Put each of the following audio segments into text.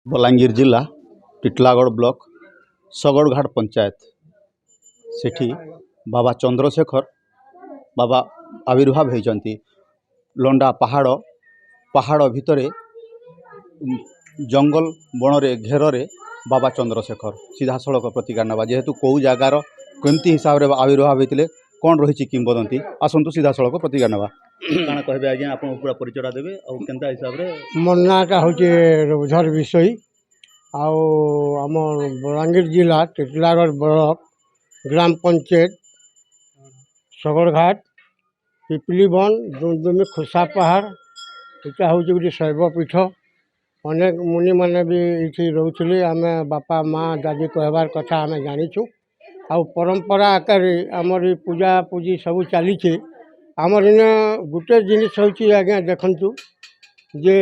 बलांगीर जिला टिटलागढ़ ब्लॉक सगड़घाट पंचायत सेठी बाबा चंद्रशेखर बाबा आविर्भाव होती लंडा पहाड़ पहाड़ भितरे जंगल बनरे घेर बाबा चंद्रशेखर सीधा सड़क प्रतिकार ना जेहेतु कौ जगार केमती हिसाब से आविर्भाव होते कौन रही किंवदंती आसतु सीधा सड़क प्रतिकार ना काना कहबे आज्ञा आप पूरा परिचय देवे और केनता हिसाब रे मोर नाटा हूँ रघुधर विषय आम बलांगीर जिला टिटलागढ़ ब्लॉक ग्राम पंचायत सगड़घाट पिपलीवन दुमदुमी खुसा पहाड़ यहाँ हूँ गोटे शैवपीठ अनेक मुनि मैंने भी ये रोचे आम बापा माँ दादी कहबार कथा आम जाचु आ परंपरा आकार आमर पूजा पूजी सब चली आमर इन गोटे जिनिस हूँ आज्ञा देखु जे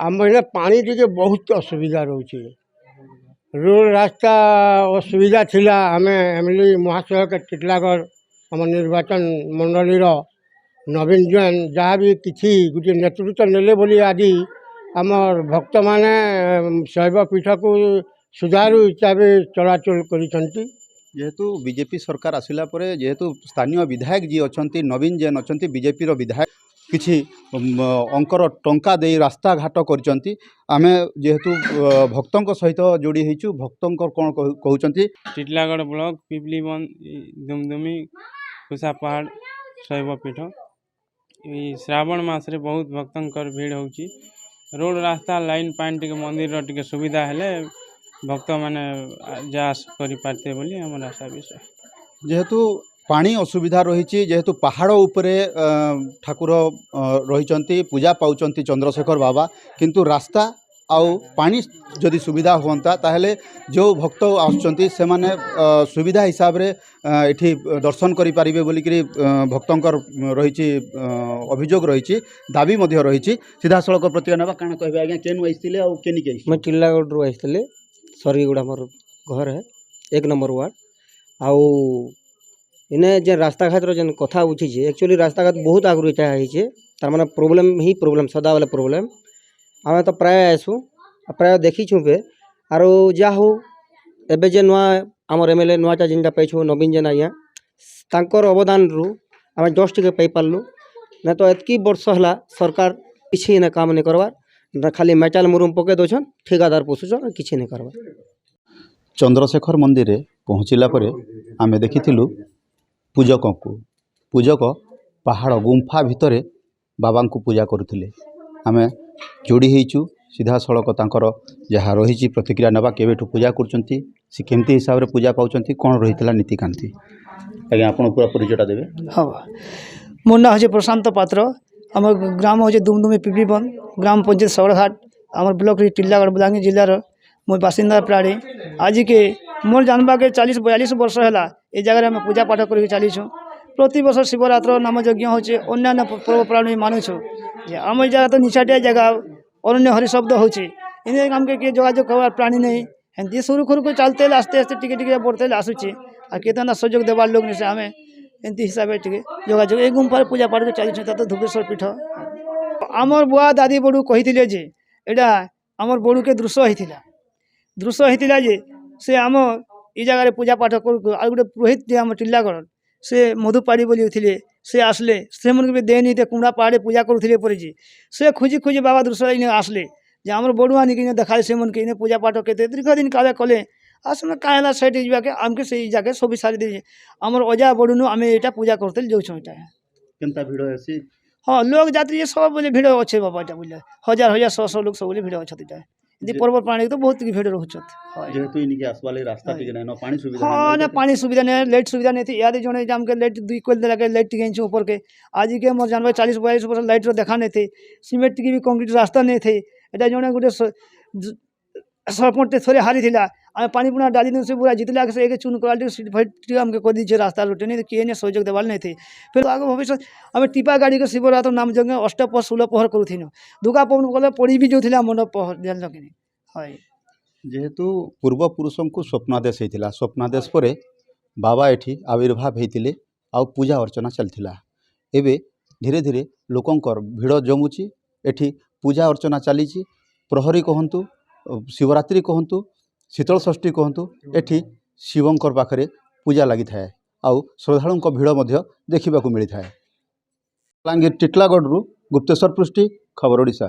आम इन पानी टे बहुत असुविधा रोचे रोड रास्ता असुविधा थिला आम एमएलए महाशय के टिटलागढ़ आम निर्वाचन मंडली नवीन जैन जहाँ भी किसी गोटे नेतृत्व नेले बोली आदि आमर भक्त माने शैव पीठ को सुचारू हिसाब से चलाचल करिसेंती। जेहेतु बीजेपी सरकार आसिला परे जेहेतु स्थानीय विधायक जी अच्छा नवीन जैन अच्छा बीजेपी विधायक किछि अंकर टंका दे रास्ता घाट करचंती आमे जेहेतु भक्तों सहित जोड़ी होइछु भक्तों कौन कहउचंती टिटलागढ़ ब्लॉक पिपलीवन दुमदुमी खुसा पहाड़ शैवपीठ श्रावण मास रे बहुत भक्तंकर भीड़ होची रोड रास्ता लाइन पानी टिके मंदिर टिके सुविधा हेले भक्त माने जा करि पारते बोली हमर आशा विषय जेहेतु पानी असुविधा रही जेहेतु पहाड़ उपरे ठाकुर रही पूजा पाउचंती चंद्रशेखर बाबा किंतु रास्ता आउ पानी जदि सुविधा हुंता ताहले जो भक्त आसुचंती से माने सुविधा हिसाब रे एठी दर्शन करि पारिबे बोली कि भक्तंकर रही अभियोग रही दाबी मध्य रही सीधा सड़क प्रतिक्रिया नेबा काना कहबे आज्ञा केनु आइथिले आ केनि के मैं टिल्लागढ़ रु आइथिले सरगीगुड़ा मोर घर है 1 नंबर वार्ड आउ इने जे रास्ता घाट जेन कथा उठी एक्चुअली रास्ता घाट बहुत आगु है तार माने प्रॉब्लम ही प्रॉब्लम सदा वाला प्रॉब्लम आम तो प्राय आसू प्राय देखीछू पे आरो जा हो एबे जे नुआ आमर एमएलए नुआटा जिनटा पाइछु नवीन जेन आज्ञा तांकर अवदान रु आम जस्ट के पाई पारलु ना तो एतकी वर्ष हला सरकार किछि ना काम नहीं करवार ना खाली मेटाल मुरुम पके दोछन ठेकेदार पोसुछन किछि नहीं करवार। चंद्रशेखर मंदिर रे पहुँचला परे आमे देखिथिलु पूजक को पूजक पहाड़ गुंफा भितरे बाबा को पूजा करुथिले आमे जोड़ी होइछु सीधा सड़क तांकर जहाँ रही प्रतिक्रिया नेबा केवेठु पूजा करचंती से केमती हिसाब रे पूजा पाउचंती कौन रही नीतिकांति आज्ञा आपण पूरा परिचय देवे। हाँ मोर ना हो प्रशांत पात्र आम ग्राम हो दुमदुमी पिपलीवन ग्राम पंचायत सगड़घाट आम ब्लॉक टिल्लागढ़ बलांगीर जिलार मोर बासिंदा प्राणी आज के मोर जानवा के 40-42 वर्ष है ये जगह आम पूजा पाठ कर चलीछू प्रति वर्ष शिवरात्र नाम यज्ञ होचे अन्य पर्वप्राणी मानुछु आम जगह तो निछाटिया जगह अरण्य हरि शब्द होचे इन आमके किए जोगाजोग करवार प्राणी नहीं एमती शुरू खुरु को चलते आस्ते आस्ते टिके बढ़ते आसूचे आ केतना सहयोग देवार लोग नहीं आम एमती हिसाब से टिके जोगाजोग ए गुंफार पूजा पाठ चली धुपेश्वर पीठ आमर बुआ दादी बड़ू कही जे एटा आमर बड़ू के दृश्य होता जे से आम ये जगह पूजा पाठ कर गोटे पुरोहित जे आम टिल्लागढ़ से मधुपाड़ी बोली थे से आसले से मन के देनी कुमड़ा पहाड़े पूजा करुले पर से खोजी खोजी बाबा दृश्य इन आसले जे आम बड़ुआ निक देखा से मन के इन पूजा पाठ के दीर्घ दिन काले कले आसने कहीं सैट जाके आमके से जाके सब सारी दे आमर अजा बड़ुनु आम यहाँ पूजा करते जाऊँ केनता भीड़ हेसी हाँ लोग जाती सब बोले भीड़ अच्छे बाबा यहाँ बोले 1000-100 लोग सब बोले भीड़ अच्छा पर्वप्राणी तो बहुत भीड़ रोचे जेहेतु इनके आसवाले रास्ता टिके ना पानी सुविधा हाँ ना पानी सुविधा नहीं लाइट सुविधा नहीं थी याद जो जाम के लाइट 2 कोल लगे लाइट टिके ऊपर के आज के मोर जानवर 40-42 वर्ष लाइट देखा नहीं थे सीमेंट की भी कंक्रीट रास्ता नहीं थे एटा जो गोटे सरपंच थोड़े हारी थिला आम पानी पुना डाली से पूरा जितला से एक चून क्वालिटी आमके कर दीजिए रास्ता रोटे नहीं किए सहयोग देवार नहीं थे फिर आगे भविष्य आम टीपा गाड़ी के शिवरात्र नाम जंग अष्टपहर 16 पहर करूँ दुर्गा पवन कले पड़ी भी जो मंडप पहर जान कि है जेहेतु पूर्व पुरुषों को स्वप्नादेश होता स्वप्नादेश पर बाबा एठी आविर्भाव होते आ पूजा अर्चना चलता एवं धीरे धीरे लोकंर भिड़ जमुची एठी पूजा अर्चना चली प्रहरी कहतु शिवरात्रि कहतु शीतल षष्ठी कहतु एठी शिवंकर पाखरे पूजा लगी थाए आउ श्रद्धालुंक भिड़ मध्य देखा मिलता है। बलांगीर टिटलागढ़ गुप्तेश्वर पृष्टि खबर ओडिशा।